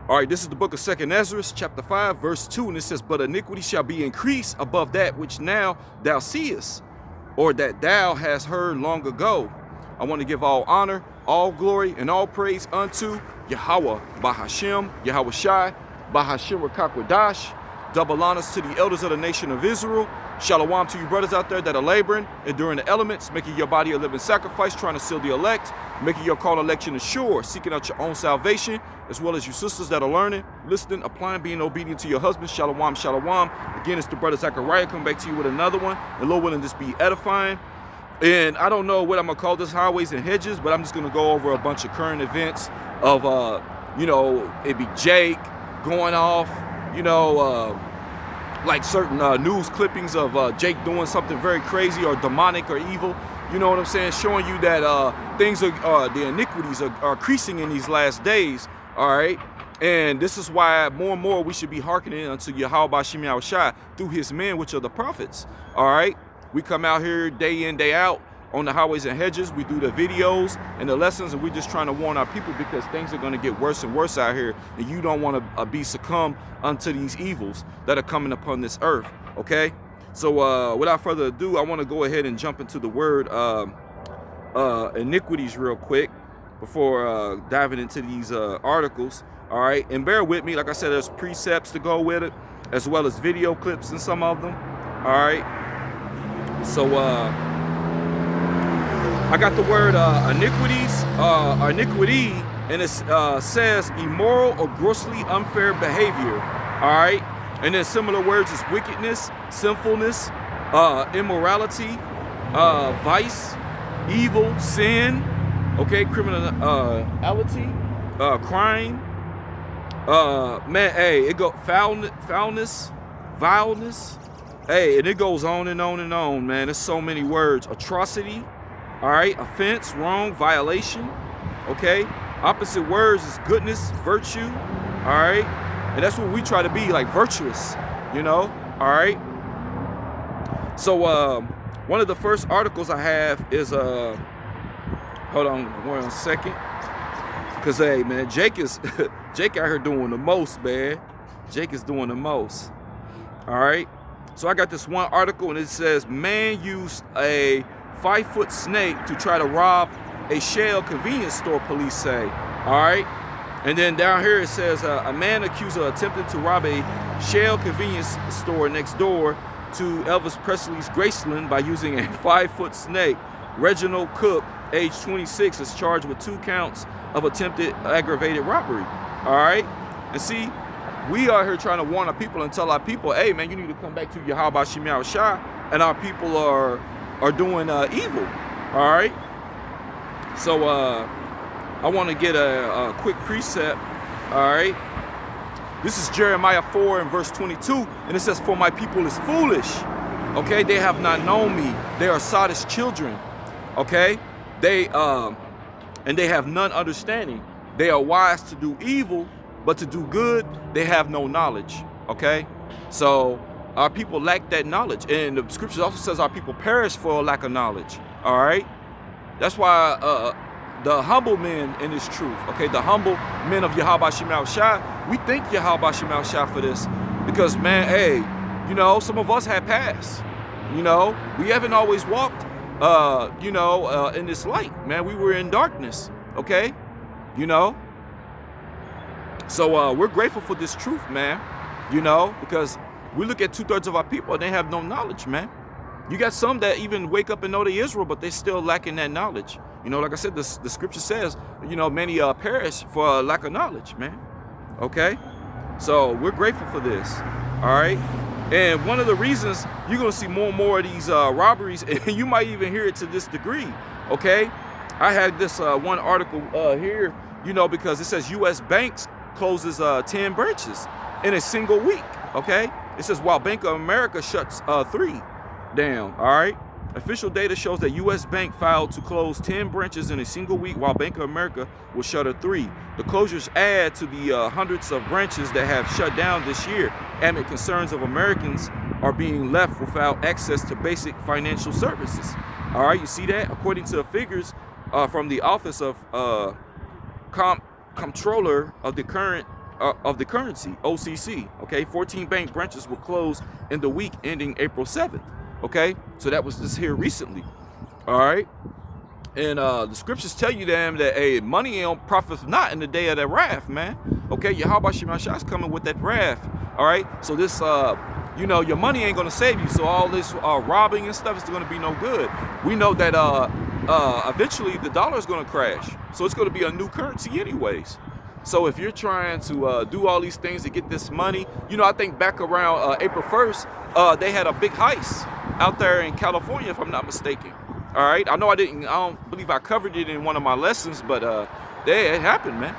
All right, this is the book of 2nd Ezra, chapter 5, verse 2, and it says, "But iniquity shall be increased above that which now thou seest, or that thou hast heard long ago." I want to give all honor, all glory, and all praise unto Yahweh, Bahashem, Yahweh Shai, Bahashem Rakakwadash. Double honors to the elders of the nation of Israel. Shalom to you brothers out there that are laboring, enduring the elements, making your body a living sacrifice, trying to seal the elect, making your call election assured, seeking out your own salvation, as well as you sisters that are learning, listening, applying, being obedient to your husband. Shalom, shalom. Again, it's the brother Zechariah coming back to you with another one. And Lord willing, this be edifying. And I don't know what I'm gonna call this, highways and hedges, but I'm just gonna go over a bunch of current events of, it'd be Jake going off, like certain news clippings of Jake doing something very crazy or demonic or evil. You know what I'm saying? Showing you that things are, the iniquities are increasing in these last days. All right. And this is why more and more we should be hearkening unto Yahweh Bashim Yahushua through his men, which are the prophets. All right. We come out here day in, day out on the highways and hedges. We do the videos and the lessons, and we're just trying to warn our people because things are going to get worse and worse out here, and you don't want to be succumb unto these evils that are coming upon this earth. Okay, so without further ado, I want to go ahead and jump into the word iniquities real quick before diving into these articles. All right, and bear with me. Like I said, there's precepts to go with it, as well as video clips in some of them. All right, so I got the word iniquities, iniquity, and it says immoral or grossly unfair behavior. All right, and then similar words is wickedness, sinfulness, immorality, vice, evil, sin. Okay, criminality, crime. Man, hey, it go foulness, vileness. Hey, and it goes on and on and on, man. There's so many words. Atrocity. All right, offense, wrong, violation. Okay, opposite words is goodness, virtue. All right, and that's what we try to be, like virtuous, All right. So one of the first articles I have is hold on 1 second, because hey man, Jake out here doing the most, man. Jake is doing the most. All right. So I got this one article, and it says man used a 5-foot snake to try to rob a Shell convenience store, police say. All right. And then down here it says a man accused of attempting to rob a Shell convenience store next door to Elvis Presley's Graceland by using a 5-foot snake. Reginald Cook, age 26, is charged with 2 counts of attempted aggravated robbery. All right. And see, we are here trying to warn our people and tell our people, hey man, you need to come back to Yahweh Shemiah Shah, and our people are doing evil. All right. So I want to get a quick precept. All right. This is Jeremiah 4 and verse 22, and it says, "For my people is foolish. Okay, they have not known me. They are sottish children. Okay, and they have none understanding. They are wise to do evil, but to do good, they have no knowledge." Okay, so our people lack that knowledge, and the scripture also says our people perish for a lack of knowledge. All right, that's why the humble men in this truth, okay, the humble men of Yahweh Shemiah Shai, we thank Yahweh Shemiah Shai for this, because man, hey, some of us had passed. We haven't always walked, in this light, man. We were in darkness, okay, So we're grateful for this truth, man, because we look at 2/3 of our people and they have no knowledge, man. You got some that even wake up and know they Israel, but they still lacking that knowledge. Like I said, the scripture says, many perish for a lack of knowledge, man. Okay? So we're grateful for this. All right? And one of the reasons you're going to see more and more of these robberies, and you might even hear it to this degree. Okay? I had this one article here, because it says U.S. banks closes 10 branches in a single week. Okay? It says while Bank of America shuts 3 down. All right? Official data shows that U.S. Bank filed to close 10 branches in a single week, while Bank of America will shutter 3. The closures add to the hundreds of branches that have shut down this year, amid concerns of Americans are being left without access to basic financial services. All right, you see that? According to the figures from the Office of Comptroller of the current of the currency, OCC. Okay, 14 bank branches were closed in the week ending April 7th. Okay, so that was just here recently. All right. And the scriptures tell you them that money ain't profits not in the day of that wrath, man. Okay, Yahweh Shemashah's coming with that wrath. All right, so this, your money ain't gonna save you. So all this robbing and stuff is gonna be no good. We know that eventually the dollar is gonna crash. So it's gonna be a new currency anyways. So if you're trying to do all these things to get this money, I think back around April 1st, they had a big heist out there in California, if I'm not mistaken. All right, I don't believe I covered it in one of my lessons, but it happened, man.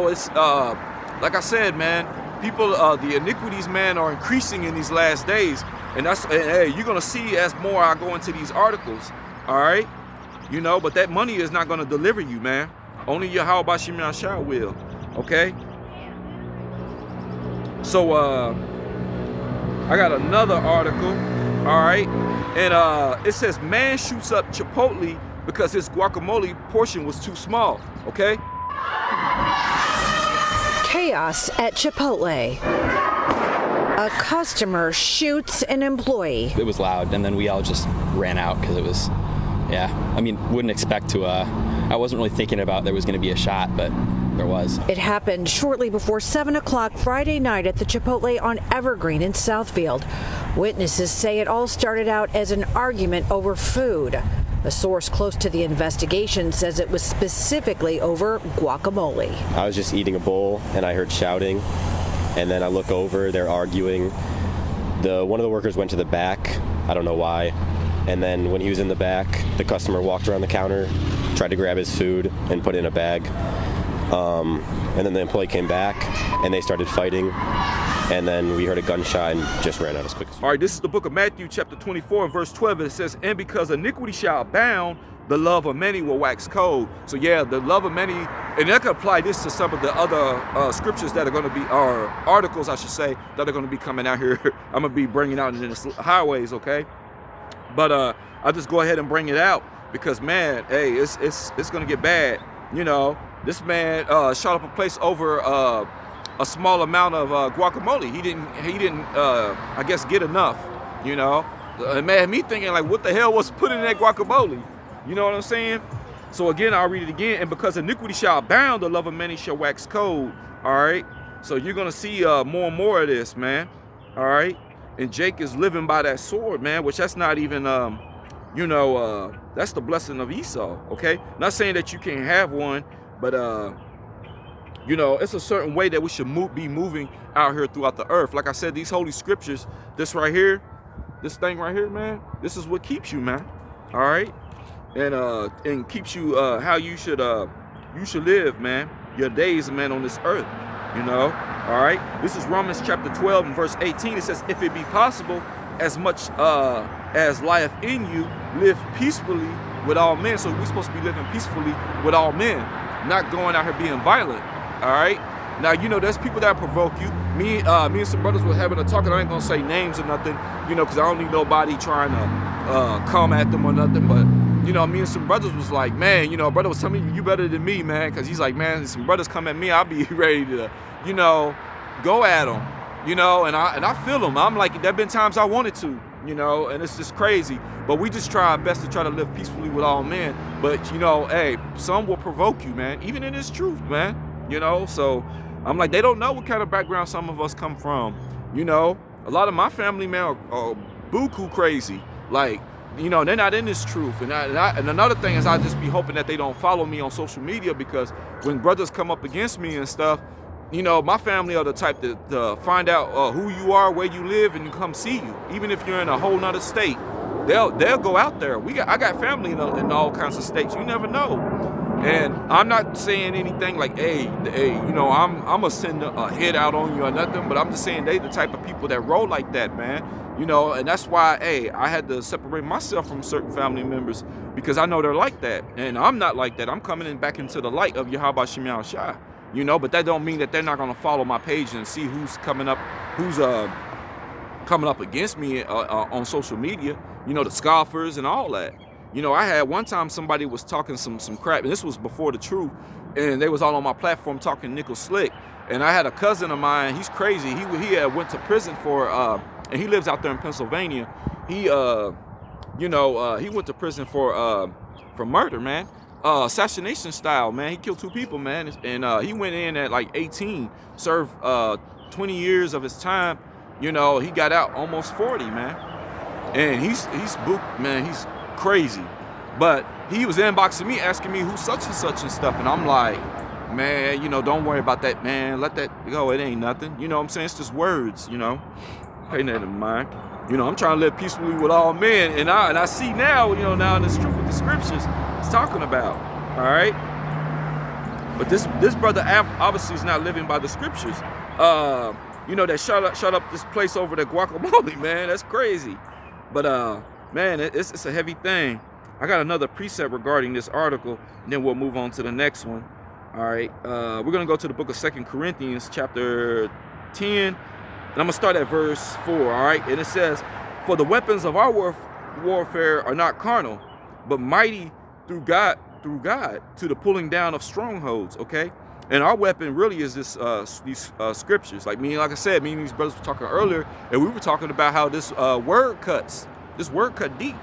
It's like I said, man, people, the iniquities, man, are increasing in these last days. And you're gonna see as more I go into these articles, all right? But that money is not gonna deliver you, man. Only Yahweh Shemashah will, okay? So I got another article. All right, and it says man shoots up Chipotle because his guacamole portion was too small. Okay. Chaos at Chipotle. A customer shoots an employee. It was loud, and then we all just ran out because it was, wouldn't expect to. I wasn't really thinking about there was going to be a shot, but there was. It happened shortly before 7 o'clock Friday night at the Chipotle on Evergreen in Southfield. Witnesses say it all started out as an argument over food. A source close to the investigation says it was specifically over guacamole. I was just eating a bowl and I heard shouting, and then I look over, they're arguing. One of the workers went to the back, I don't know why, and then when he was in the back, the customer walked around the counter, tried to grab his food and put it in a bag. And then the employee came back and they started fighting, and then we heard a gunshot and just ran out as quick as. All right, this is the book of Matthew chapter 24 and verse 12. It says, and because iniquity shall abound, the love of many will wax cold. So yeah, the love of many, and I can apply this to some of the other scriptures that are going to be, or articles I should say, that are going to be coming out here. I'm going to be bringing out in the highways, okay? But I'll just go ahead and bring it out because, man, hey, it's going to get bad. This man shot up a place over a small amount of guacamole. He didn't I guess get enough. It made me thinking like, what the hell was put in that guacamole? You know what I'm saying? So again, I'll read it again. And because iniquity shall abound, the love of many shall wax cold. All right. So you're gonna see more and more of this, man. All right. And Jake is living by that sword, man. Which that's not even that's the blessing of Esau. Okay. Not saying that you can't have one. But, it's a certain way that we should be moving out here throughout the earth. Like I said, these holy scriptures, this right here, this thing right here, man, this is what keeps you, man. All right. And keeps you how you should live, man. Your days, man, on this earth, All right. This is Romans chapter 12 and verse 18. It says, if it be possible, as much as lieth in you, live peacefully with all men. So we're supposed to be living peacefully with all men. Not going out here being violent, all right? Now, there's people that provoke you. Me and some brothers were having a talk, and I ain't gonna say names or nothing, because I don't need nobody trying to come at them or nothing. But, me and some brothers was like, man, brother was telling me, you better than me, man, because he's like, man, some brothers come at me, I'll be ready to, go at them, and I feel them. I'm like, there been times I wanted to, and it's just crazy. But we just try our best to try to live peacefully with all men. But, hey, some will provoke you, man, even in this truth, man, So I'm like, they don't know what kind of background some of us come from, A lot of my family, man, are buku crazy. Like, they're not in this truth. And another thing is I just be hoping that they don't follow me on social media, because when brothers come up against me and stuff, my family are the type to find out who you are, where you live, and come see you. Even if you're in a whole nother state, they'll go out there. I got family in all kinds of states. You never know. And I'm not saying anything like, hey, I'm gonna send a hit out on you or nothing. But I'm just saying they the type of people that roll like that, man. And that's why, I had to separate myself from certain family members, because I know they're like that, and I'm not like that. I'm coming back into the light of Yahweh Shemashah. But that don't mean that they're not gonna follow my page and see who's coming up against me on social media. The scoffers and all that. You know, I had one time somebody was talking some crap, and this was before the truth, and they was all on my platform talking nickel slick. And I had a cousin of mine, he's crazy. He went to prison for, and he lives out there in Pennsylvania. He, he went to prison for murder, man. Assassination style, man. He killed 2 people, man. And he went in at like 18, served 20 years of his time. You know, he got out almost 40, man. And he's spooked, man. He's crazy. But he was inboxing me, asking me who's such and stuff. And I'm like, man, you know, don't worry about that, man. Let that go. It ain't nothing. You know what I'm saying? It's just words, you know. Pay that in mind. You know, I'm trying to live peacefully with all men. And I see now, you know, now in this truth with the scriptures it's talking about. All right. But this brother obviously is not living by the scriptures. You know, that shut up this place over the guacamole, man. That's crazy. But man, it's a heavy thing. I got another precept regarding this article, and then we'll move on to the next one. All right, we're gonna go to the book of 2 Corinthians, chapter 10, and I'm gonna start at verse 4. All right, and it says, "For the weapons of our warfare are not carnal, but mighty through God to the pulling down of strongholds." Okay, and our weapon really is these scriptures. Like I said, me and these brothers were talking earlier, and we were talking about how this word cuts. This word cut deep.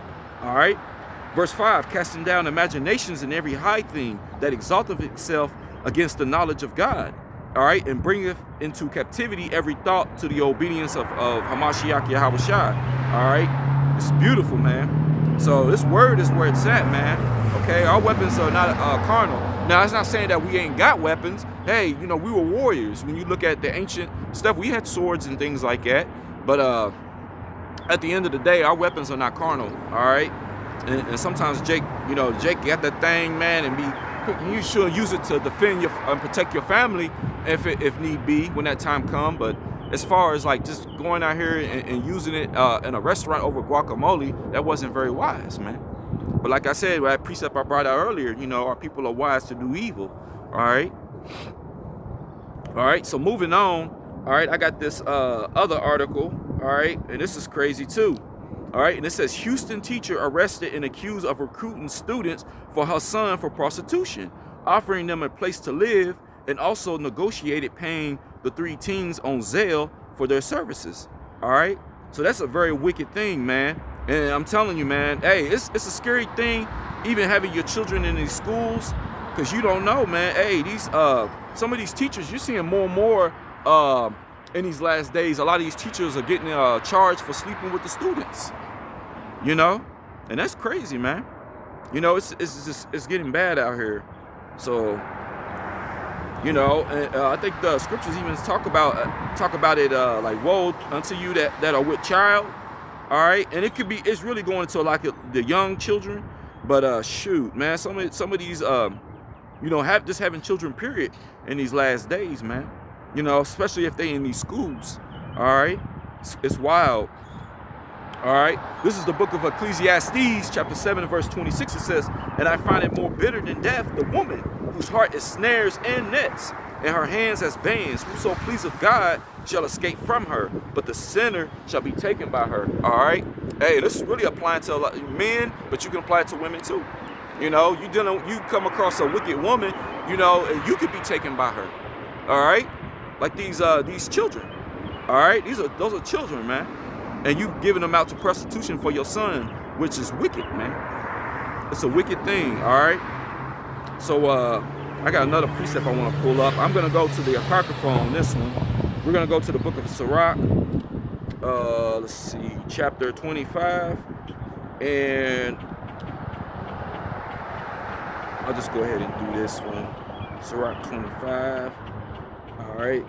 All right. Verse 5, "Casting down imaginations and every high thing that exalteth itself against the knowledge of God." All right. "And bringeth into captivity every thought to the obedience of Hamashiach Yahushua." All right. It's beautiful, man. So this word is where it's at, man. Okay. Our weapons are not carnal. Now, it's not saying that we ain't got weapons. Hey, you know, we were warriors. When you look at the ancient stuff, we had swords and things like that. But at the end of the day, our weapons are not carnal. All right. And sometimes Jake got that thing, man, and you should use it to defend and protect your family if need be when that time comes. But as far as like just going out here and using it in a restaurant over guacamole, that wasn't very wise, man. But like I said, that precept I brought out earlier, you know, our people are wise to do evil. All right. All right. So moving on. All right. I got this other article. All right. And this is crazy too. All right, and it says, "Houston teacher arrested and accused of recruiting students for her son for prostitution, offering them a place to live, and also negotiated paying the 3 teens on Zelle for their services." All right, so that's a very wicked thing, man. And I'm telling you, man, hey, it's a scary thing, even having your children in these schools, because you don't know, man. Hey, these some of these teachers, you're seeing more and more in these last days. A lot of these teachers are getting charged for sleeping with the students. You know, and that's crazy, man. You know, it's getting bad out here. So, you know, and I think the scriptures even talk about it like, "Woe unto you that are with child." All right, and it's really going into like the young children. But shoot, man, some of these you know, having children period in these last days, man. You know, especially if they in these schools. All right, it's wild. All right, this is the book of Ecclesiastes, chapter 7, verse 26. It says, "And I find it more bitter than death, the woman whose heart is snares and nets, and her hands as bands. Whoso pleaseth God shall escape from her, but the sinner shall be taken by her." All right, hey, this is really applying to a lot of men, but you can apply it to women too. You know, you come across a wicked woman, you know, and you could be taken by her. All right, like these children. All right, those are children, man. And you giving them out to prostitution for your son, which is wicked, man. It's a wicked thing, all right? So I got another precept I want to pull up. I'm going to go to the Apocrypha on this one. We're going to go to the book of Sirach. Let's see, chapter 25. And I'll just go ahead and do this one. Sirach 25. All right.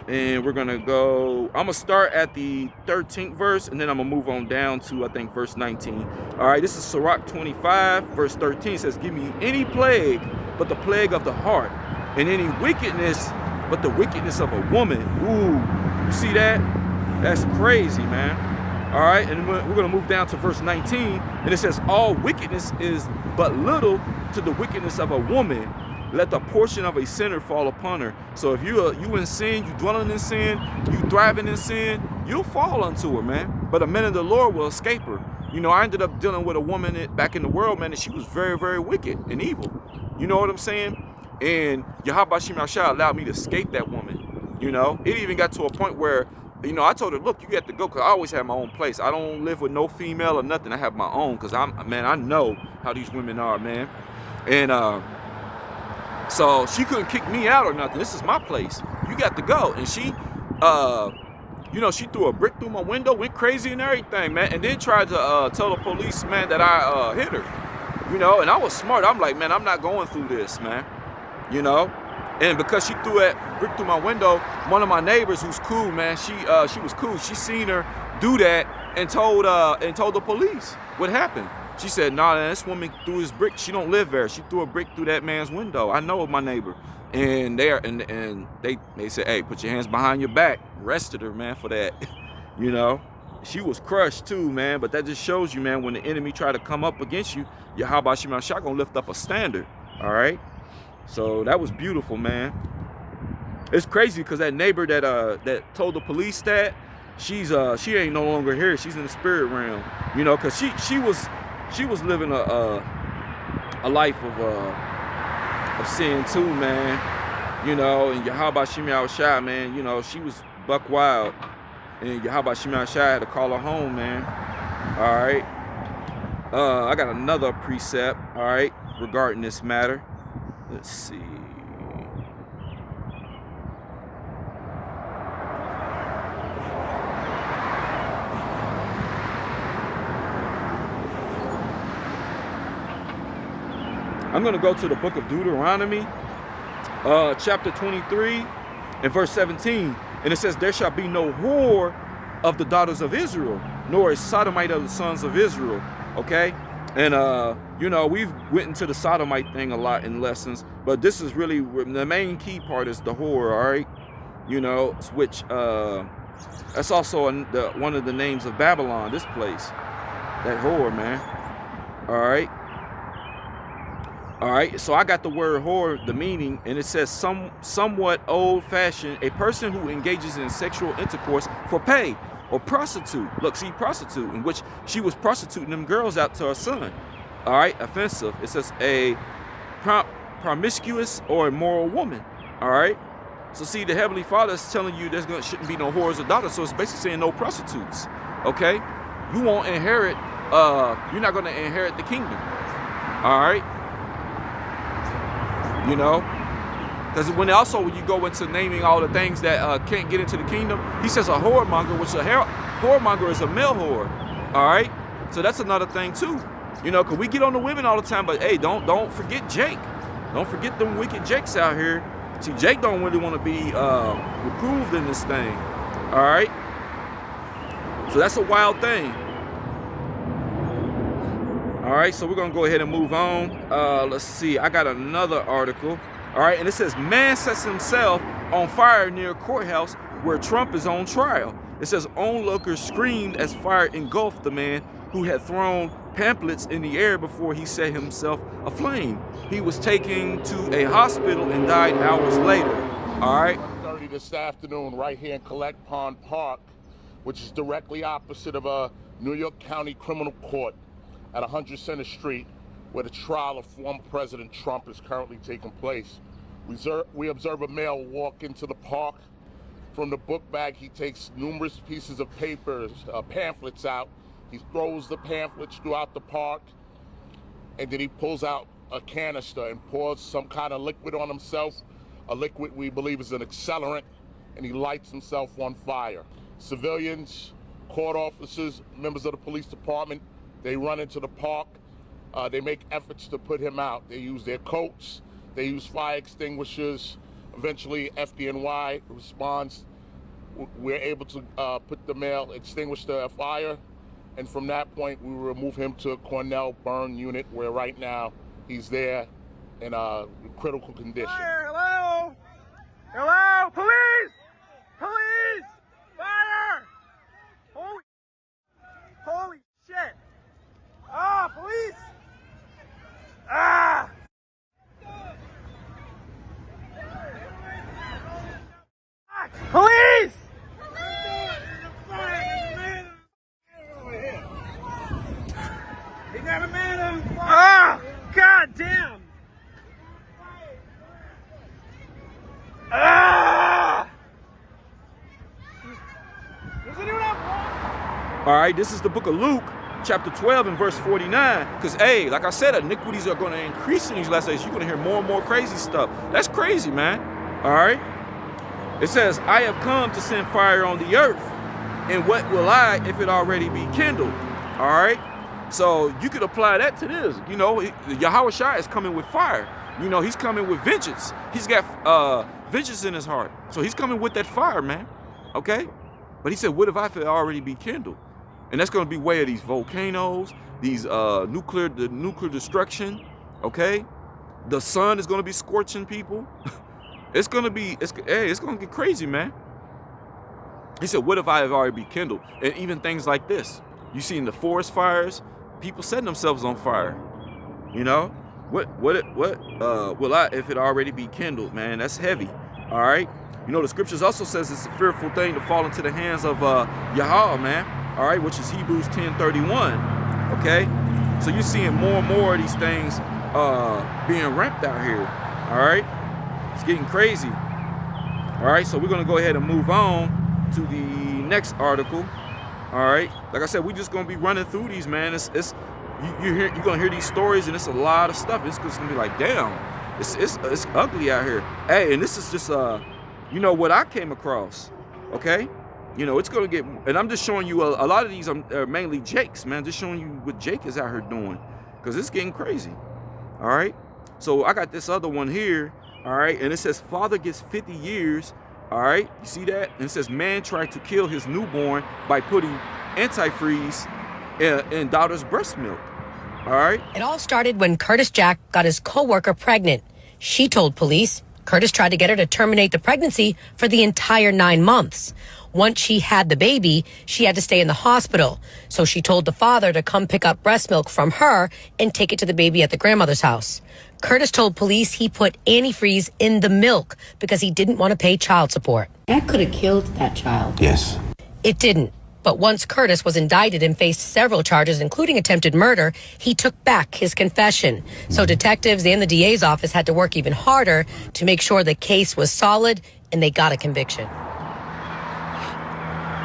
And we're going to go, I'm going to start at the 13th verse, and then I'm going to move on down to, I think, verse 19. All right, this is Sirach 25, verse 13. It says, "Give me any plague but the plague of the heart, and any wickedness but the wickedness of a woman." Ooh, you see that? That's crazy, man. All right, and we're going to move down to verse 19, and it says, "All wickedness is but little to the wickedness of a woman. Let the portion of a sinner fall upon her." So if you in sin, you dwelling in sin, you thriving in sin, you'll fall unto her, man. But the men of the Lord will escape her. You know, I ended up dealing with a woman back in the world, man, and she was very, very wicked and evil. You know what I'm saying? And Yahweh Shem Yahshua allowed me to escape that woman. You know, it even got to a point where, you know, I told her, look, you got to go, because I always have my own place. I don't live with no female or nothing. I have my own, because I know how these women are, man. And so she couldn't kick me out or nothing. This is my place. You got to go. And she, you know, she threw a brick through my window, went crazy and everything, man. And then tried to tell the police, man, that I hit her. You know, and I was smart. I'm like, man, I'm not going through this, man. You know? And because she threw that brick through my window, one of my neighbors, who's cool, man, she was cool. She seen her do that and told the police what happened. She said, nah, this woman threw this brick. She don't live there. She threw a brick through that man's window. I know my neighbor. And they said, hey, put your hands behind your back. Arrested her, man, for that. You know? She was crushed too, man. But that just shows you, man, when the enemy try to come up against you, Yahweh Shem Yahshua gonna lift up a standard. All right? So that was beautiful, man. It's crazy because that neighbor that told the police that, she ain't no longer here. She's in the spirit realm, you know, because she was living a life of sin too, man. You know, and Yahweh Shem Yahshua, man, you know, she was buck wild, and Yahweh Shem Yahshua had to call her home, man. All right. I got another precept, all right, regarding this matter. Let's see. I'm going to go to the book of Deuteronomy, chapter 23 and verse 17. And it says, there shall be no whore of the daughters of Israel, nor a sodomite of the sons of Israel. Okay? And, you know, we've went into the sodomite thing a lot in lessons, but this is really, the main key part is the whore, all right? You know, which, that's also one of the names of Babylon, this place. That whore, man. All right? All right, so I got the word whore, the meaning, and it says somewhat old-fashioned, a person who engages in sexual intercourse for pay, or prostitute. Look, see, prostitute, in which she was prostituting them girls out to her son. All right, offensive. It says a promiscuous or immoral woman. All right. So see, the Heavenly Father is telling you shouldn't be no whores or daughters. So it's basically saying no prostitutes. Okay, you won't inherit. You're not going to inherit the kingdom. All right. You know, because when you go into naming all the things that can't get into the kingdom, he says a whoremonger, which whoremonger is a male whore. All right, so that's another thing too. You know, because we get on the women all the time, but hey, don't forget Jake. Don't forget them wicked Jakes out here. See, Jake don't really want to be reproved in this thing. All right, so that's a wild thing. All right, so we're gonna go ahead and move on. Let's see, I got another article. All right, and it says, man sets himself on fire near courthouse where Trump is on trial. It says, onlookers screamed as fire engulfed the man who had thrown pamphlets in the air before he set himself aflame. He was taken to a hospital and died hours later. All right. 30 this afternoon, right here in Collect Pond Park, which is directly opposite of a New York County Criminal Court at 100 Center Street, where the trial of former President Trump is currently taking place. We observe a male walk into the park. From the book bag, he takes numerous pieces of papers, pamphlets out. He throws the pamphlets throughout the park, and then he pulls out a canister and pours some kind of liquid on himself, a liquid we believe is an accelerant, and he lights himself on fire. Civilians, court officers, members of the police department, they run into the park. They make efforts to put him out. They use their coats, they use fire extinguishers. Eventually, FDNY responds. We're able to put the male, extinguish the fire, and from that point, we remove him to a Cornell burn unit, where right now he's there in a critical condition. Fire! Hello! Hello! Police! Police! Fire! Holy shit! Ah! Police! Ah! Police! All right, this is the book of Luke, chapter 12 and verse 49. Because, hey, like I said, iniquities are going to increase in these last days. You're going to hear more and more crazy stuff. That's crazy, man. All right. It says, I have come to send fire on the earth. And what will I if it already be kindled? All right. So you could apply that to this. You know, Yahweh Shai is coming with fire. You know, he's coming with vengeance. He's got vengeance in his heart. So he's coming with that fire, man. Okay. But he said, what if I it already be kindled? And that's going to be way of these volcanoes, these nuclear destruction, okay? The sun is going to be scorching people. It's going to get crazy, man. He said, what if I have already be kindled? And even things like this. You see in the forest fires, people setting themselves on fire. You know? What will I if it already be kindled, man? That's heavy, all right? You know, the scriptures also says it's a fearful thing to fall into the hands of Yahweh, man. All right, which is Hebrews 10:31, okay? So you're seeing more and more of these things being ramped out here, all right? It's getting crazy. All right, so we're gonna go ahead and move on to the next article, all right? Like I said, we're just gonna be running through these, man. You're gonna hear these stories, and it's a lot of stuff. It's just gonna be like, damn, it's ugly out here. Hey, and this is just you know what I came across, okay? You know, it's gonna get, and I'm just showing you a lot of these are mainly Jake's, man. Just showing you what Jake is out here doing, because it's getting crazy. All right. So I got this other one here. All right, and it says father gets 50 years. All right, you see that? And it says man tried to kill his newborn by putting antifreeze in daughter's breast milk. All right. It all started when Curtis Jack got his co-worker pregnant. She told police Curtis tried to get her to terminate the pregnancy for the entire 9 months. Once she had the baby, she had to stay in the hospital. So she told the father to come pick up breast milk from her and take it to the baby at the grandmother's house. Curtis told police he put antifreeze in the milk because he didn't want to pay child support. That could have killed that child. Yes. It didn't. But once Curtis was indicted and faced several charges, including attempted murder, he took back his confession. So detectives and the DA's office had to work even harder to make sure the case was solid and they got a conviction.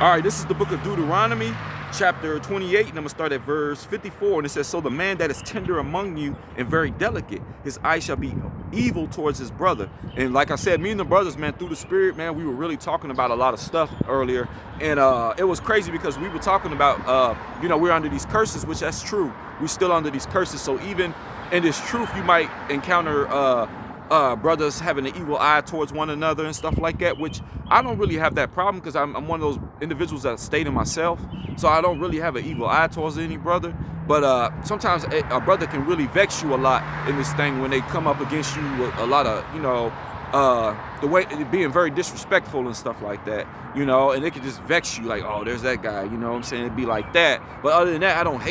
All right, this is the book of Deuteronomy, chapter 28, and I'm going to start at verse 54, and it says, so the man that is tender among you and very delicate, his eye shall be evil towards his brother. And like I said, me and the brothers, man, through the Spirit, man, we were really talking about a lot of stuff earlier, and it was crazy because we were talking about, you know, we're under these curses, which that's true. We're still under these curses, so even in this truth, you might encounter brothers having an evil eye towards one another and stuff like that, which I don't really have that problem because I'm one of those individuals that stayed in myself, so I don't really have an evil eye towards any brother. But sometimes a brother can really vex you a lot in this thing when they come up against you with a lot of, you know, the way being very disrespectful and stuff like that, you know, and it can just vex you like, oh, there's that guy, you know what I'm saying? It'd be like that. But other than that, I don't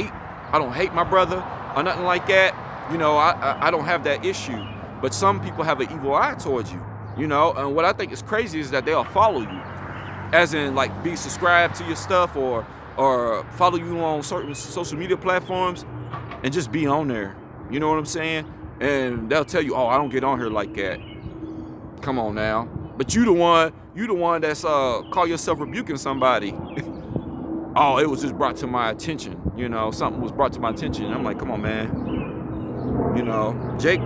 hate my brother or nothing like that. You know, I don't have that issue. But some people have an evil eye towards you, you know, and what I think is crazy is that they'll follow you, as in like be subscribed to your stuff or follow you on certain social media platforms and just be on there, you know what I'm saying? And they'll tell you, oh, I don't get on here like that. Come on now. But you the one that's call yourself rebuking somebody. Oh, it was just brought to my attention, you know, something was brought to my attention. And I'm like, come on, man. You know, Jake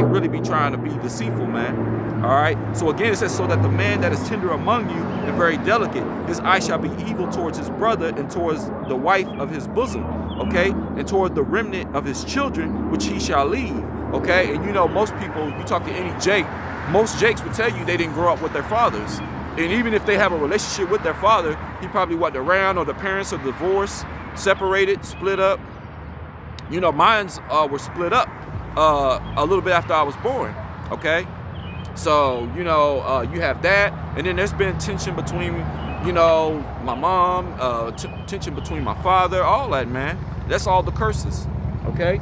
really be trying to be deceitful, man. All right. So again, it says, so that the man that is tender among you and very delicate, his eye shall be evil towards his brother and towards the wife of his bosom. Okay. And toward the remnant of his children, which he shall leave. Okay. And you know, most people, you talk to any Jake, most Jakes would tell you they didn't grow up with their fathers. And even if they have a relationship with their father, he probably wasn't around, or the parents are divorced, separated, split up. You know, mines were split up a little bit after I was born, okay? So, you know, you have that, and then there's been tension between, you know, my mom, tension between my father, all that, man. That's all the curses, okay?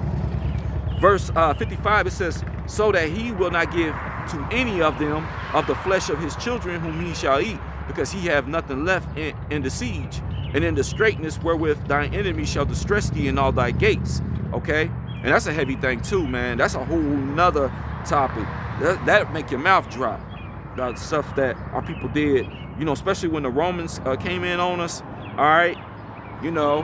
Verse 55, it says, so that he will not give to any of them of the flesh of his children whom he shall eat, because he have nothing left in the siege, and in the straightness wherewith thine enemy shall distress thee in all thy gates, okay? And that's a heavy thing too, man. That's a whole nother topic. That make your mouth drop. The stuff that our people did, you know, especially when the Romans came in on us, all right? You know,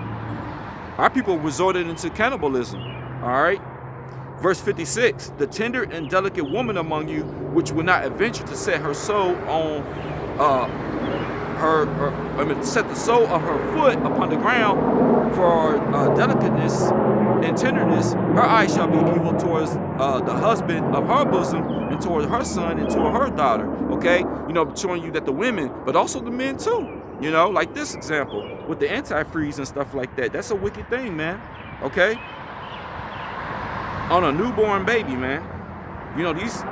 our people resorted into cannibalism. All right. Verse 56, the tender and delicate woman among you, which will not adventure to set her soul on set the sole of her foot upon the ground for delicateness and tenderness, her eyes shall be evil towards the husband of her bosom and towards her son and toward her daughter. Okay, you know, showing you that the women, but also the men too. You know, like this example with the antifreeze and stuff like that. That's a wicked thing, man. Okay, on a newborn baby, man. You know, these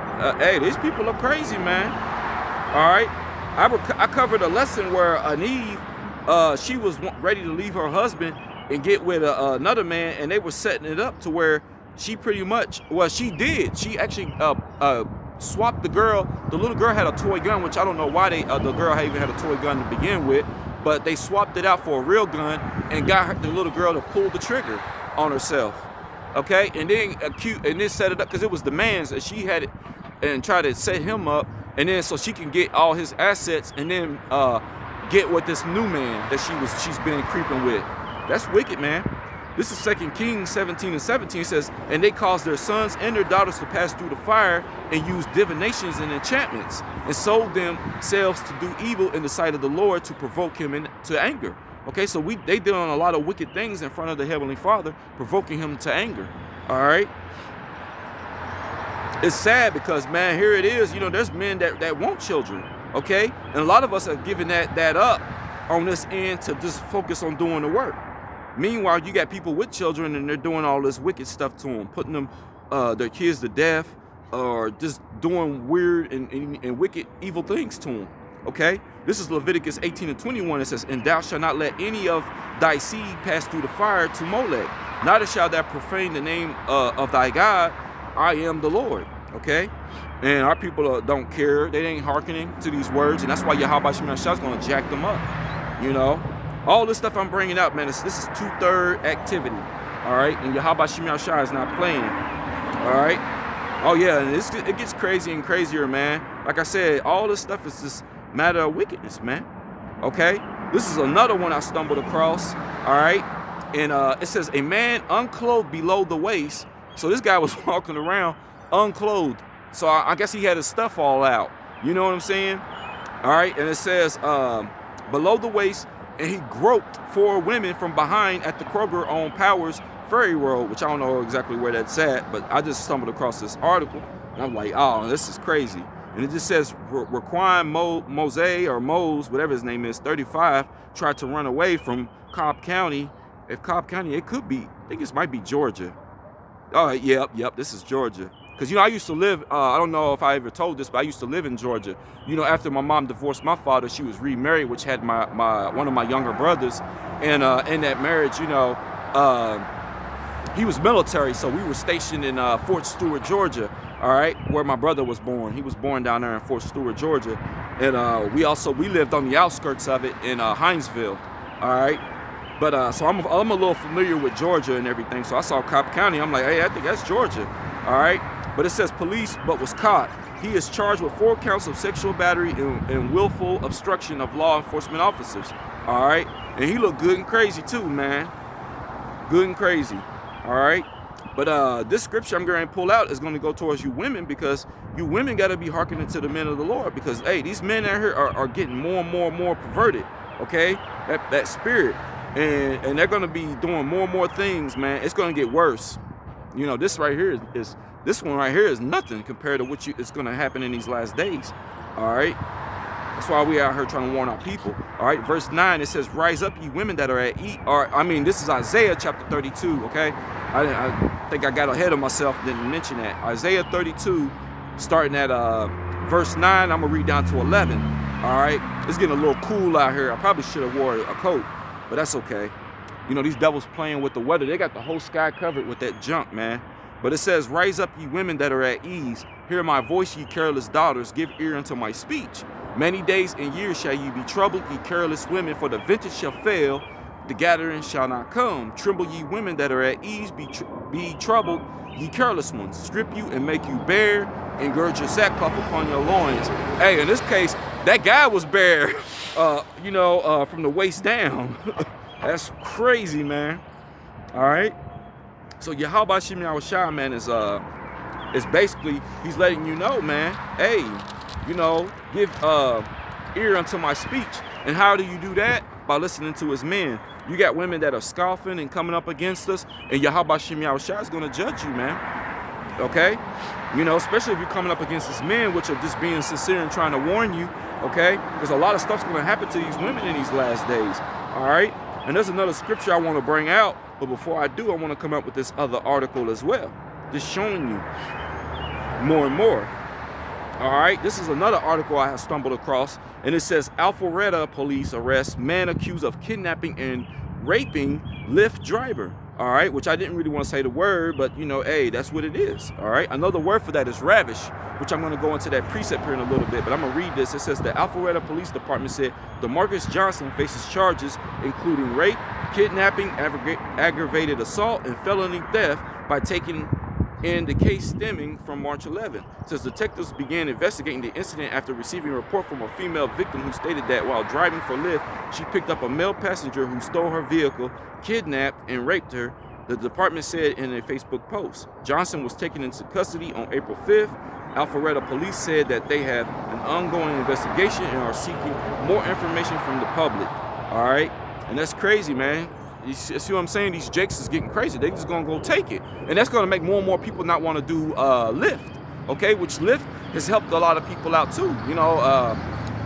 people are crazy, man. All right. I covered a lesson where Eve, she was ready to leave her husband and get with another man, and they were setting it up to where she pretty much, well, she did. She actually swapped the girl. The little girl had a toy gun, which I don't know why the girl even had a toy gun to begin with, but they swapped it out for a real gun and got the little girl to pull the trigger on herself. Okay, and then set it up because it was the man's, and she had it and tried to set him up. And then so she can get all his assets and then get with this new man that she's been creeping with. That's wicked, man. This is 2 Kings 17 and 17. It says, and they caused their sons and their daughters to pass through the fire and used divinations and enchantments and sold themselves to do evil in the sight of the Lord to provoke him to anger. Okay, so they did on a lot of wicked things in front of the Heavenly Father, provoking him to anger. All right. It's sad because, man, here it is, you know, there's men that want children, okay? And a lot of us have given that up on this end to just focus on doing the work. Meanwhile, you got people with children and they're doing all this wicked stuff to them, putting them, their kids to death, or just doing weird and wicked, evil things to them, okay? This is Leviticus 18 and 21. It says, and thou shalt not let any of thy seed pass through the fire to Molech, neither shalt thou profane the name of thy God. I am the Lord, okay? And our people don't care. They ain't hearkening to these words, and that's why Yahweh Shemina Shah is going to jack them up, you know? All this stuff I'm bringing up, man, this is 2/3 activity, all right? And Yahweh Shemina Shah is not playing, all right? Oh, yeah, and it gets crazy and crazier, man. Like I said, all this stuff is just matter of wickedness, man, okay? This is another one I stumbled across, all right? And it says, a man unclothed below the waist. So this guy was walking around unclothed. So I guess he had his stuff all out. You know what I'm saying? All right. And it says below the waist, and he groped 4 women from behind at the Kroger on Powers Ferry Road, which I don't know exactly where that's at, but I just stumbled across this article. And I'm like, oh, this is crazy. And it just says Raquan Mose or Mose, whatever his name is, 35, tried to run away from Cobb County. If Cobb County, it could be, I think it might be Georgia. Oh, yep, this is Georgia. Because, you know, I used to live, I don't know if I ever told this, but I used to live in Georgia. You know, after my mom divorced my father, she was remarried, which had one of my younger brothers. And in that marriage, you know, he was military, so we were stationed in Fort Stewart, Georgia, all right, where my brother was born. He was born down there in Fort Stewart, Georgia. And we lived on the outskirts of it in Hinesville, all right. But so I'm a little familiar with Georgia and everything. So I saw Cobb County. I'm like, hey, I think that's Georgia. All right. But it says police, but was caught. He is charged with 4 counts of sexual battery and willful obstruction of law enforcement officers. All right. And he looked good and crazy too, man. Good and crazy. All right. But this scripture I'm going to pull out is going to go towards you women, because you women got to be hearkening to the men of the Lord, because, hey, these men out here are getting more and more perverted. Okay. That spirit. And they're going to be doing more and more things, man. It's going to get worse. You know, this right here this one right here is nothing compared to what it's going to happen in these last days. All right. That's why we out here trying to warn our people. All right. Verse 9, it says, rise up, ye women that are at eat. This is Isaiah chapter 32. Okay. I think I got ahead of myself, didn't mention that. Isaiah 32, starting at verse 9, I'm going to read down to 11. All right. It's getting a little cool out here. I probably should have wore a coat, but that's okay. You know, these devils playing with the weather. They got the whole sky covered with that junk, man. But it says, rise up, ye women that are at ease. Hear my voice, ye careless daughters. Give ear unto my speech. Many days and years shall ye be troubled, ye careless women, for the vintage shall fail, the gathering shall not come. Tremble, ye women that are at ease. Be troubled, ye careless ones. Strip you and make you bare, and gird your sackcloth upon your loins. Hey, in this case, that guy was bare, from the waist down. That's crazy, man. All right. So Yahweh Shem Yahushua, man, is basically, he's letting you know, man, hey, you know, give ear unto my speech. And how do you do that? By listening to his men. You got women that are scoffing and coming up against us, and Yahweh Shem Yahushua is going to judge you, man. Okay? You know, especially if you're coming up against his men, which are just being sincere and trying to warn you, okay? Because a lot of stuff's going to happen to these women in these last days, all right? And there's another scripture I want to bring out, but before I do, I want to come up with this other article as well, just showing you more and more. All right, this is another article I have stumbled across, and it says Alpharetta police arrest man accused of kidnapping and raping Lyft driver. All right, which I didn't really want to say the word, but you know, hey, that's what it is. All right, another word for that is ravish, which I'm going to go into that precept here in a little bit, but I'm going to read this. It says the Alpharetta Police Department said DeMarcus Johnson faces charges including rape, kidnapping, aggravated assault, and felony theft by taking in the case stemming from March 11. Says detectives began investigating the incident after receiving a report from a female victim who stated that while driving for Lyft, she picked up a male passenger who stole her vehicle, kidnapped, and raped her, the department said in a Facebook post. Johnson was taken into custody on April 5th. Alpharetta police said that they have an ongoing investigation and are seeking more information from the public. All right? And that's crazy, man. You see what I'm saying? These jakes is getting crazy. They just gonna go take it. And that's gonna make more and more people not wanna do Lyft, okay? Which Lyft has helped a lot of people out too, you know,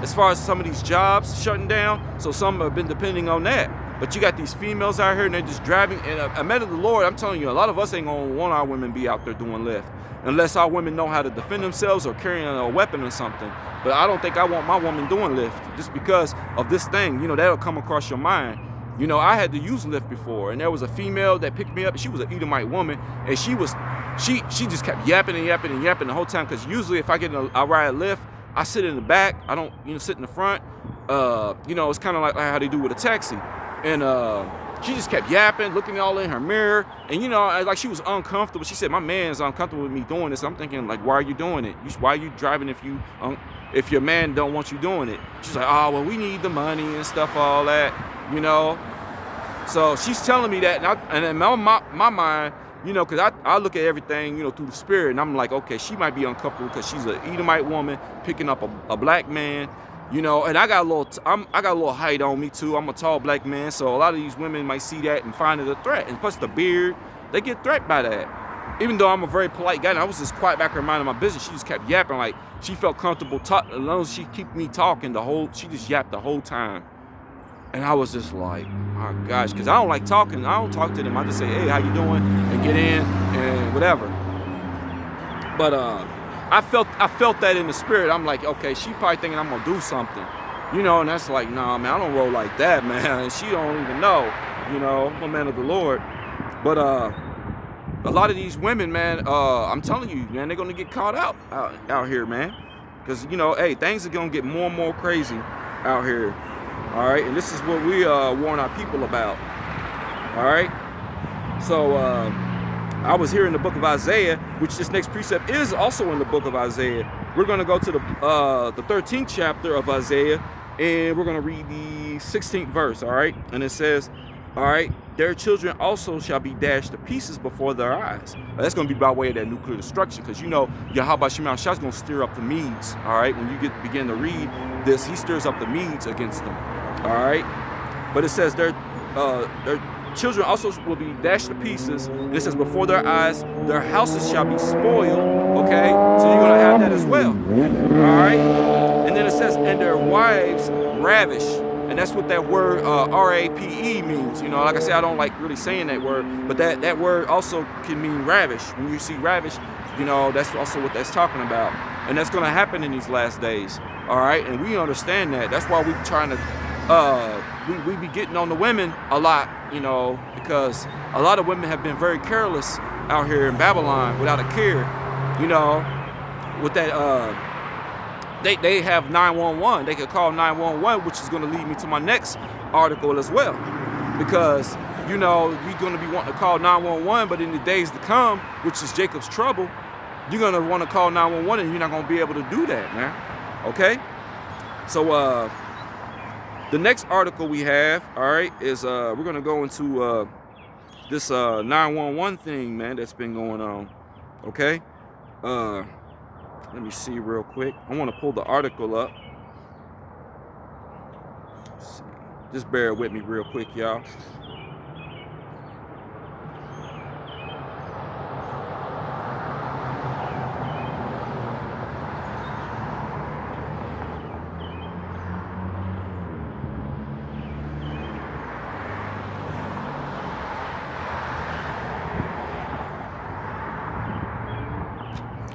as far as some of these jobs shutting down. So some have been depending on that. But you got these females out here and they're just driving. And a man of the Lord, I'm telling you, a lot of us ain't gonna want our women be out there doing Lyft unless our women know how to defend themselves or carrying a weapon or something. But I don't think I want my woman doing Lyft just because of this thing. You know, that'll come across your mind. You know, I had to use Lyft before, and there was a female that picked me up. She was an Edomite woman, and she just kept yapping and yapping and yapping the whole time. Because usually, if I ride Lyft, I sit in the back. I don't, sit in the front. You know, it's kind of like how they do with a taxi. And she just kept yapping, looking all in her mirror, and you know, like she was uncomfortable. She said, "My man's uncomfortable with me doing this." I'm thinking, like, why are you doing it? Why are you driving if your man don't want you doing it? She's like, "Oh, well, we need the money and stuff, all that." You know, so she's telling me that, and in my mind, you know, because I look at everything, you know, through the spirit, and I'm like, okay, she might be uncomfortable because she's an Edomite woman picking up a black man, you know, and I got a little height on me too. I'm a tall black man, so a lot of these women might see that and find it a threat, and plus the beard, they get threatened by that. Even though I'm a very polite guy, and I was just quiet back her mind in my business, she just kept yapping like she felt comfortable talking. As long as she keep me talking, she just yapped the whole time. And I was just like, my gosh, because I don't like talking. I don't talk to them. I just say, hey, how you doing? And get in and whatever. But I felt that in the spirit. I'm like, okay, she probably thinking I'm gonna do something, you know. And that's like, nah, man, I don't roll like that, man. And she don't even know, you know. I'm a man of the Lord. But a lot of these women, man, I'm telling you, man, they're gonna get caught out here, man. Because you know, hey, things are gonna get more and more crazy out here. All right, and this is what we warn our people about. All right, so I was here in the book of Isaiah, which this next precept is also in the book of Isaiah. We're going to go to the 13th chapter of Isaiah, and we're going to read the 16th verse. All right, and it says, all right, their children also shall be dashed to pieces before their eyes. Now, that's going to be by way of that nuclear destruction, because you know Yahweh Shem Yahushua is going to stir up the Medes. All right, when you begin to read this, he stirs up the Medes against them. All right, but it says their children also will be dashed to pieces. It says before their eyes, their houses shall be spoiled. Okay, so you're gonna have that as well. All right, and then it says, and their wives ravish, and that's what that word R-A-P-E means. You know, like I said, I don't like really saying that word, but that word also can mean ravish. When you see ravish, you know, that's also what that's talking about, and that's gonna happen in these last days. All right, and we understand that. That's why we're trying to. We be getting on the women a lot, you know, because a lot of women have been very careless out here in Babylon without a care, you know, with that, they have 911. They could call 911, which is going to lead me to my next article as well, because, you know, you're going to be wanting to call 911, but in the days to come, which is Jacob's trouble, you're going to want to call 911 and you're not going to be able to do that, man. Okay? So, The next article we have, all right, is we're gonna go into this 911 thing, man, that's been going on. Okay, let me see real quick. I want to pull the article up. Let's see. Just bear with me real quick, y'all.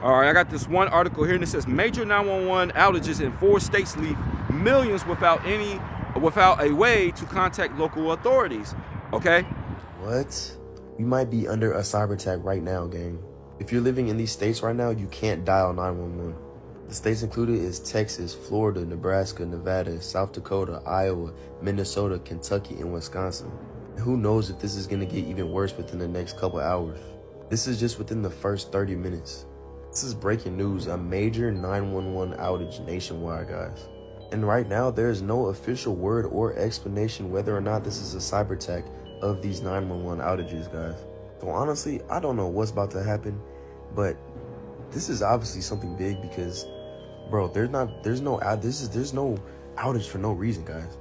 All right, I got this one article here, and it says major 911 outages in 4 states leave millions without a way to contact local authorities. Okay. What? We might be under a cyber attack right now, gang. If you're living in these states right now, you can't dial 911. The states included is Texas, Florida, Nebraska, Nevada, South Dakota, Iowa, Minnesota, Kentucky, and Wisconsin. And who knows if this is gonna get even worse within the next couple hours. This is just within the first 30 minutes. This is breaking news, a major 911 outage nationwide, guys. And right now, there is no official word or explanation whether or not this is a cyber attack of these 911 outages, guys. So honestly, I don't know what's about to happen, but this is obviously something big because, bro, there's no outage for no reason, guys.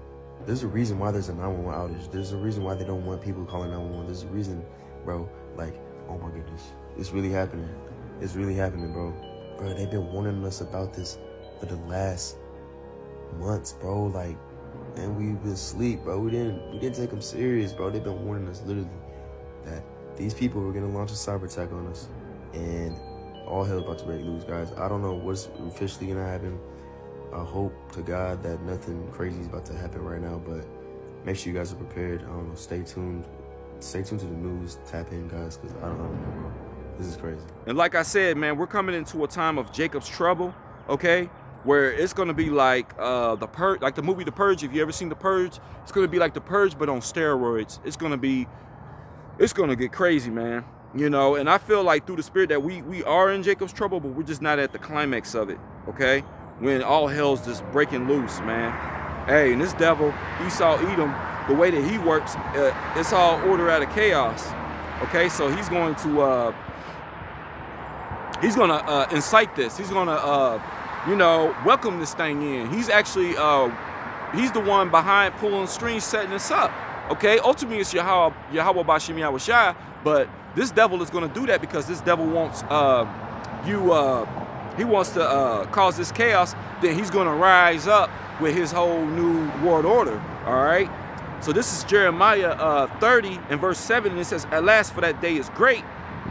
There's a reason why there's a 911 outage. There's a reason why they don't want people calling 911. There's a reason, bro, like, oh my goodness, it's really happening. It's really happening, bro. Bro, they've been warning us about this for the last months, bro. Like, and we've been asleep, bro. We didn't take them serious, bro. They've been warning us literally that these people were gonna launch a cyber attack on us, and all hell's about to break loose, guys. I don't know what's officially gonna happen. I hope to God that nothing crazy is about to happen right now, but make sure you guys are prepared. I don't know. Stay tuned. Stay tuned to the news. Tap in, guys, because I don't know, bro. This is crazy. And like I said, man, we're coming into a time of Jacob's trouble, okay? Where it's gonna be like the Purge, like the movie The Purge. If you ever seen The Purge, it's gonna be like The Purge, but on steroids. It's gonna get crazy, man. You know, and I feel like through the Spirit that we are in Jacob's trouble, but we're just not at the climax of it, okay? When all hell's just breaking loose, man. Hey, and this devil, Esau Edom, the way that he works, it's all order out of chaos, okay? So he's going to incite this. He's gonna welcome this thing in. He's actually he's the one behind pulling strings, setting this up. Okay, ultimately it's Yahweh Bashim Yahushua, but this devil is gonna do that because this devil wants he wants to cause this chaos. Then he's gonna rise up with his whole new world order. All right. So this is Jeremiah 30 and verse 7, and it says, "Alas, for that day is great,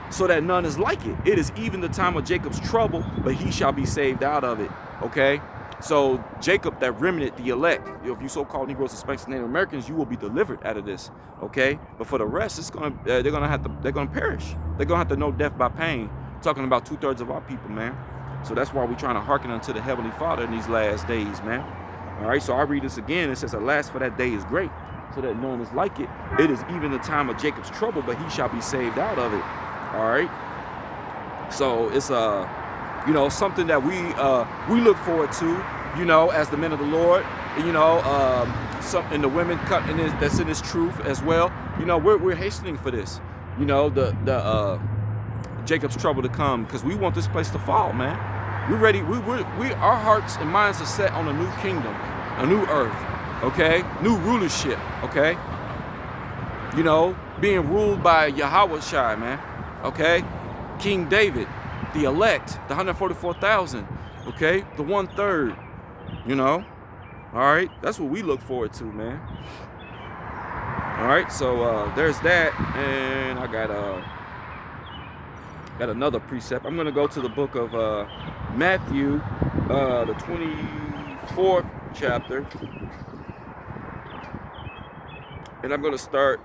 so that none is like it. It is even the time of Jacob's trouble, but he shall be saved out of it." Okay, so Jacob, that remnant, the elect, if you so-called Negroes, Hispanics, and Native Americans, you will be delivered out of this. Okay, but for the rest, they're gonna perish. They're gonna have to know death by pain. Talking about 2/3 of our people, man. So that's why we're trying to hearken unto the Heavenly Father in these last days, man. All right, so I read this again. It says, "Alas, for that day is great, so that none is like it. It is even the time of Jacob's trouble, but he shall be saved out of it." All right. So it's something that we look forward to, as the men of the Lord, and the women that's in this truth as well. We're hastening for this, the Jacob's trouble to come, because we want this place to fall, man. We're ready. Our hearts and minds are set on a new kingdom, a new earth, okay, new rulership, okay. Being ruled by Yahweh Shai, man. Okay, King David, the elect, the 144,000, okay, the 1/3, all right, that's what we look forward to, man. All right, so there's that, and I got another precept. I'm gonna go to the book of Matthew, the 24th chapter, and I'm gonna start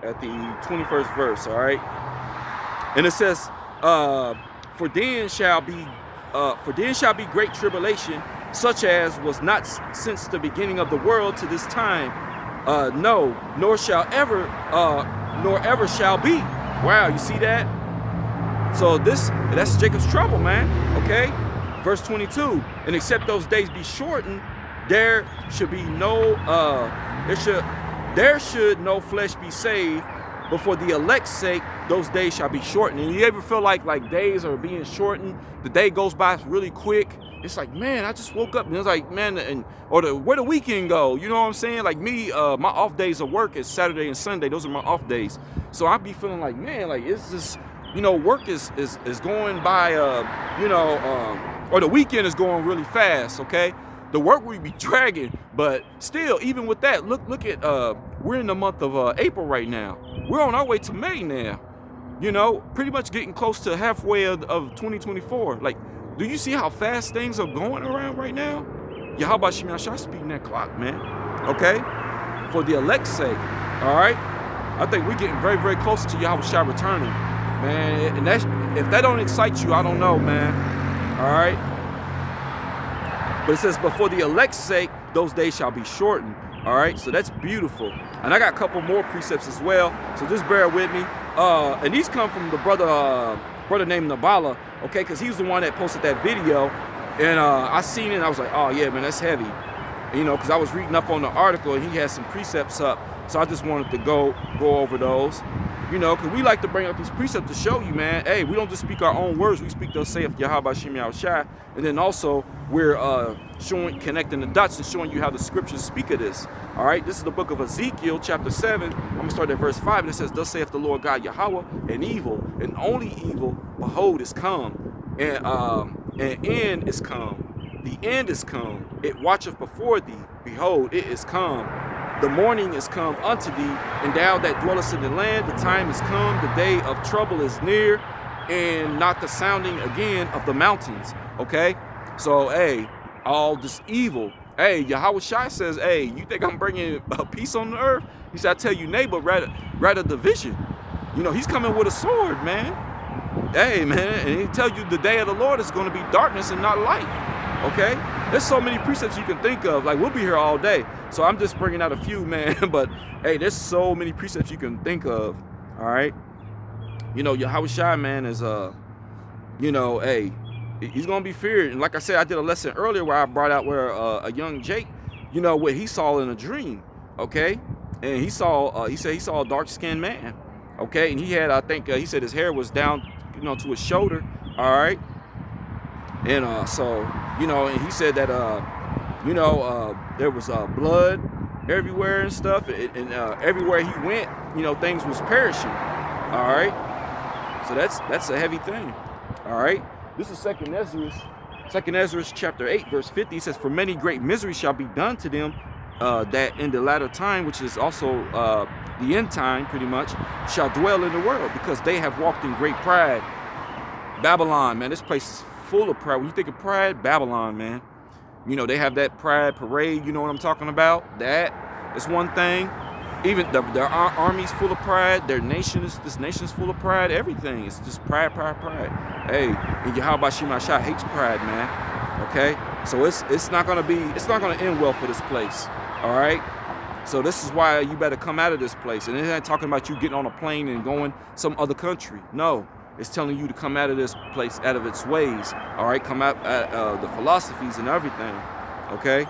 at the 21st verse. All right. And it says, for then shall be great tribulation, such as was not since the beginning of the world to this time, no, nor ever shall be. Wow, you see that? So that's Jacob's trouble, man. Okay, verse 22. And except those days be shortened, there should no flesh be saved, but for the elect's sake, those days shall be shortened. And you ever feel like days are being shortened? The day goes by really quick. It's like, man, I just woke up and it's like, man, where the weekend go? You know what I'm saying? Like me, my off days of work is Saturday and Sunday. Those are my off days. So I be feeling like, man, like it's just, work is going by, or the weekend is going really fast. Okay, the work will be dragging, but still, even with that, look at we're in the month of April right now. We're on our way to May now. Pretty much getting close to halfway of 2024. Like, do you see how fast things are going around right now? Yahweh Shemi Ashai speeding that clock, man. Okay? For the elect's sake. All right? I think we're getting very, very close to Yahweh Shai returning. Man, and if that don't excite you, I don't know, man. All right? But it says, but for the elect's sake, those days shall be shortened. All right? So that's beautiful. And I got a couple more precepts as well. So just bear with me. And these come from the brother named Nabala, okay, because he was the one that posted that video, and I seen it and I was like, oh yeah, man, that's heavy, because I was reading up on the article and he had some precepts up, so I just wanted to go over those, because we like to bring up these precepts to show you, man, hey, we don't just speak our own words, we speak those saith Yahweh Shemi Ashai, and then also we're connecting the dots and showing you how the scriptures speak of this. All right, this is the book of Ezekiel, chapter 7. I'm going to start at verse 5, and it says, thus saith the Lord God Yahweh, and evil, and only evil, behold, is come, and end is come. The end is come. It watcheth before thee. Behold, it is come. The morning is come unto thee, and thou that dwellest in the land, the time is come, the day of trouble is near, and not the sounding again of the mountains. Okay? So, hey, all this evil. Hey, Yahweh Shai says, hey, you think I'm bringing peace on the earth? He said, I tell you, neighbor, rather division. He's coming with a sword, man. Hey, man, and he tell you the day of the Lord is going to be darkness and not light. Okay? There's so many precepts you can think of. Like, we'll be here all day. So I'm just bringing out a few, man. But, hey, there's so many precepts you can think of. All right? Yahweh Shai, man, is, hey, he's going to be feared. And like I said, I did a lesson earlier where I brought out where a young Jake, what he saw in a dream, okay? And he said he saw a dark-skinned man, okay? And he had, I think, he said his hair was down, to his shoulder, all right? And so, and he said that, there was blood everywhere and stuff. And everywhere he went, things was perishing, all right? So that's a heavy thing, all right? This is 2nd Ezra chapter 8, verse 50. It says, for many great misery shall be done to them that in the latter time, which is also the end time pretty much, shall dwell in the world, because they have walked in great pride. Babylon, man, this place is full of pride. When you think of pride, Babylon, man. They have that pride parade, you know what I'm talking about? That is one thing. Even their army's full of pride. This nation is full of pride. Everything. It's just pride. Hey, and Yahweh Shemi Ashai hates pride, man. Okay? So it's not gonna end well for this place. All right? So this is why you better come out of this place. And it ain't talking about you getting on a plane and going some other country. No. It's telling you to come out of this place, out of its ways. All right? Come out the philosophies and everything. Okay?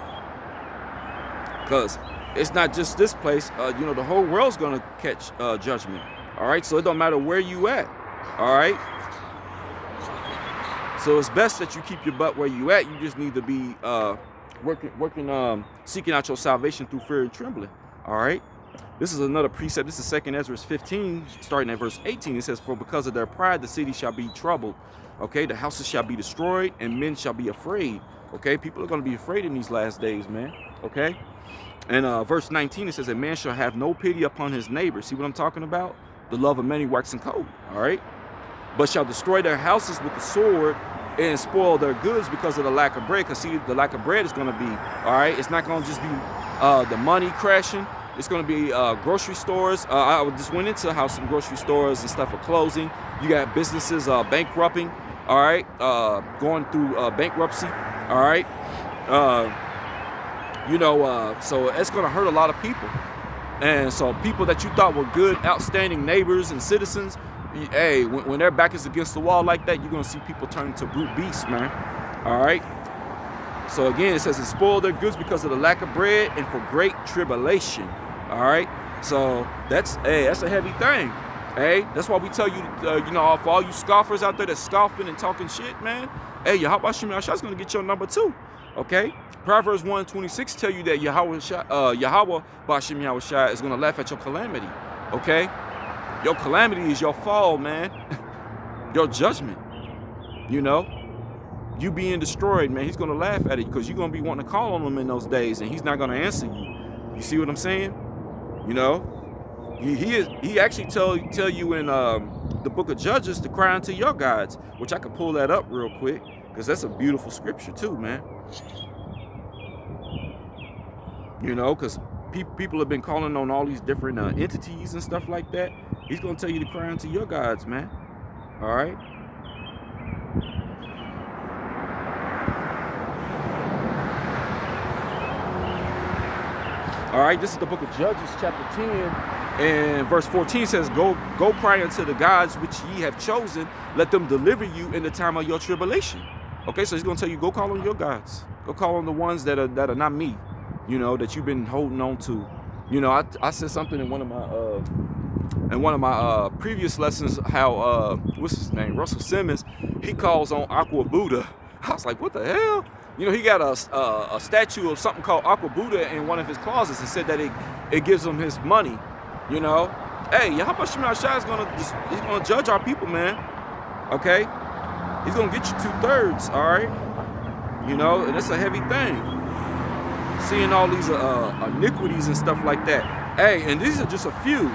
Because it's not just this place, the whole world's gonna catch judgment. All right, so it don't matter where you at. All right, so it's best that you keep your butt where you at. You just need to be seeking out your salvation through fear and trembling. All right, this is another precept. This is 2nd Ezra 15, starting at verse 18. It says, for because of their pride the city shall be troubled. Okay, the houses shall be destroyed, and men shall be afraid. Okay, people are gonna be afraid in these last days, man. Okay. And verse 19, it says, a man shall have no pity upon his neighbor. See what I'm talking about? The love of many waxing cold, all right? But shall destroy their houses with the sword and spoil their goods because of the lack of bread. Because see, the lack of bread is going to be, all right? It's not going to just be the money crashing. It's going to be grocery stores. I just went into how some grocery stores and stuff are closing. You got businesses bankrupting, all right? Going through bankruptcy, all right? So it's going to hurt a lot of people. And so people that you thought were good, outstanding neighbors and citizens, hey, when their back is against the wall like that, you're going to see people turn into brute beasts, man. All right? So again, it says it spoiled their goods because of the lack of bread and for great tribulation. All right. So that's a heavy thing. Hey, that's why we tell you, you know, for all you scoffers out there that's scoffing and talking shit, man. Hey, Yahweh Shem Yahushua is going to get your number too. Okay. Proverbs 1:26 tell you that Yahweh Bashem Yahushua is going to laugh at your calamity. Okay. Your calamity is your fall, man. Your judgment. You know. You being destroyed, man, he's gonna laugh at it because you're gonna be wanting to call on him in those days, and he's not gonna answer you. You see what I'm saying? You know, he actually tell you in the book of Judges to cry unto your gods, which I could pull that up real quick because that's a beautiful scripture too, man. You know, because people have been calling on all these different entities and stuff like that. He's gonna tell you to cry unto your gods, man. All right. All right, this is the book of Judges, chapter 10, and verse 14 says, Go cry unto the gods which ye have chosen, let them deliver you in the time of your tribulation. Okay, so he's going to tell you, go call on your gods. Go call on the ones that are not me, you know, that you've been holding on to. You know, I said something in one of my previous lessons, how, what's his name, Russell Simmons, he calls on Aqua Buddha. I was like, what the hell? You know, he got a statue of something called Aqua Buddha in one of his closets and said that it gives him his money. You know, hey, Yahweh Shem Yahushua he's gonna judge our people, man. Okay, he's gonna get you 2/3. All right, you know, and it's a heavy thing. Seeing all these iniquities and stuff like that. Hey, and these are just a few.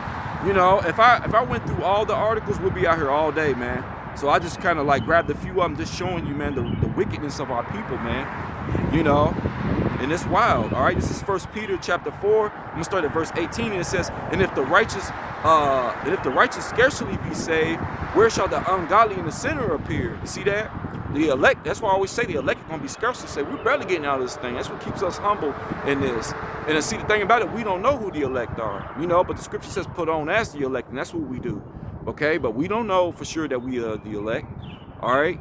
You know, if I went through all the articles, we'd be out here all day, man. So I just kind of like grabbed a few of them, just showing you, man, the wickedness of our people, man. You know, and it's wild. All right, this is 1 Peter chapter 4. I'm gonna start at verse 18, and it says, "And if the righteous scarcely be saved, where shall the ungodly and the sinner appear?" You see that? The elect. That's why I always say the elect are gonna be scarcely saved. We're barely getting out of this thing. That's what keeps us humble in this. And see, the thing about it, we don't know who the elect are. You know, but the scripture says, "Put on as the elect," and that's what we do. Okay, but we don't know for sure that we are the elect. All right,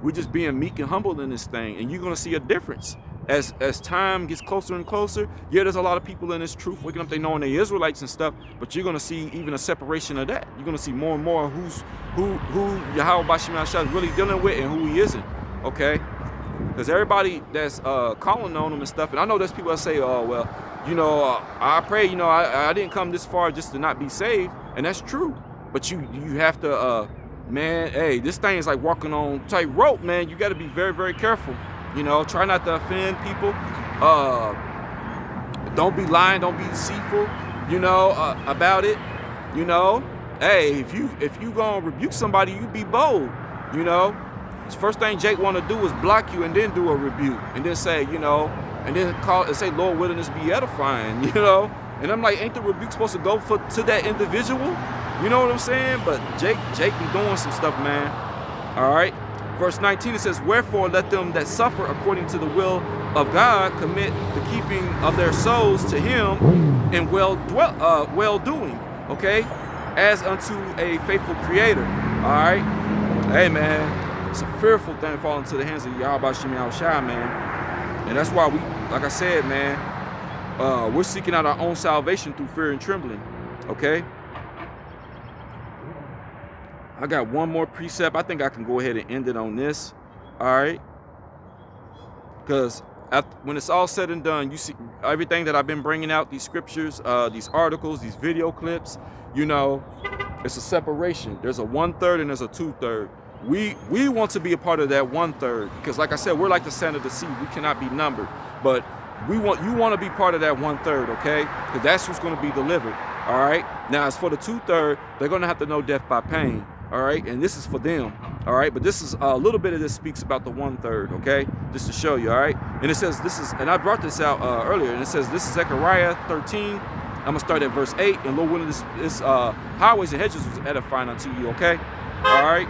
we're just being meek and humble in this thing, and you're gonna see a difference as time gets closer and closer. Yeah, there's a lot of people in this truth waking up, they knowing they Israelites and stuff, but you're gonna see even a separation of that. You're gonna see more and more who Yahweh Bashem Yahushua is really dealing with and who he isn't. Okay, because everybody that's calling on him and stuff, and I know there's people that say, "Oh well, you know, I pray, you know, I didn't come this far just to not be saved," and that's true. But you have to, man, hey, this thing is like walking on tightrope, man. You got to be very, very careful. You know, try not to offend people. Don't be lying. Don't be deceitful, you know, about it. You know, hey, if you gonna rebuke somebody, you be bold. You know, the first thing Jake want to do is block you and then do a rebuke and then say, you know, and then call and say, "Lord, wilderness be edifying," you know. And I'm like, ain't the rebuke supposed to go to that individual? You know what I'm saying? But Jake be doing some stuff, man. All right. Verse 19, it says, "Wherefore let them that suffer according to the will of God commit the keeping of their souls to him in well doing." Okay, as unto a faithful creator. All right. Hey, man, it's a fearful thing falling into the hands of Yahweh Bashem Yahushua, man. And that's why we, like I said, man, we're seeking out our own salvation through fear and trembling. Okay. I got one more precept. I think I can go ahead and end it on this. All right. Because when it's all said and done, you see everything that I've been bringing out, these scriptures, these articles, these video clips, you know, it's a separation. There's a 1/3 and there's a 2/3. We want to be a part of that 1/3 because, like I said, we're like the sand of the sea. We cannot be numbered. But you want to be part of that 1/3, okay? Because that's who's going to be delivered. All right. Now, as for the 2/3, they're going to have to know death by pain. All right, and this is for them. All right, but this is a little bit of this speaks about the 1/3. Okay, just to show you. All right, and it says this is, and I brought this out earlier, and it says this is Zechariah 13. I'm gonna start at verse 8, and Lord willing, this highways and hedges was edifying unto you. Okay, all right.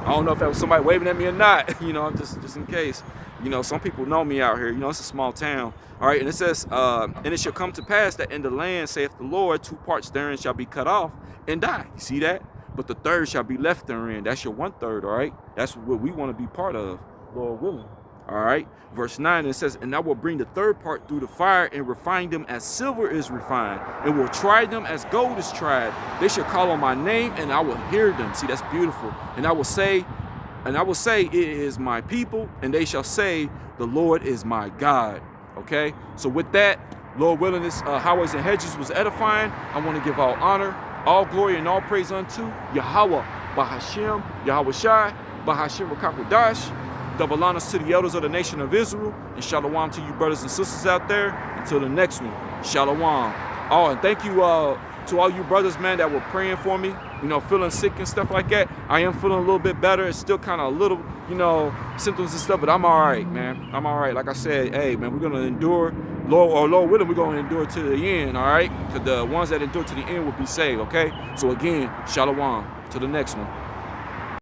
I don't know if that was somebody waving at me or not. You know, just in case. You know, some people know me out here. You know, it's a small town. All right, and it says, and it shall come to pass that in the land, saith the Lord, 2 parts therein shall be cut off and die. You see that? But the 1/3 shall be left therein. That's your 1/3, all right? That's what we want to be part of. Lord willing. All right. Verse 9, it says, and I will bring the third part through the fire and refine them as silver is refined, and will try them as gold is tried. They shall call on my name, and I will hear them. See, that's beautiful. And I will say, it is my people, and they shall say, the Lord is my God. Okay. So with that, Lord willing, this Highways and Hedges was edifying. I want to give all honor, all glory, and all praise unto Yahweh, Bahashem, Yahweh Shai, Bahashem Rakakodash. Double honors to the elders of the nation of Israel, and shalom to you brothers and sisters out there. Until the next one, shalom. Oh, and thank you to all you brothers, man, that were praying for me, you know, feeling sick and stuff like that. I am feeling a little bit better. It's still kind of a little, you know, symptoms and stuff, but I'm all right, man. I'm all right. Like I said, hey, man, we're going to endure. Lord willing, we're going to endure to the end, all right? Because the ones that endure to the end will be saved, okay? So again, shalom. To the next one.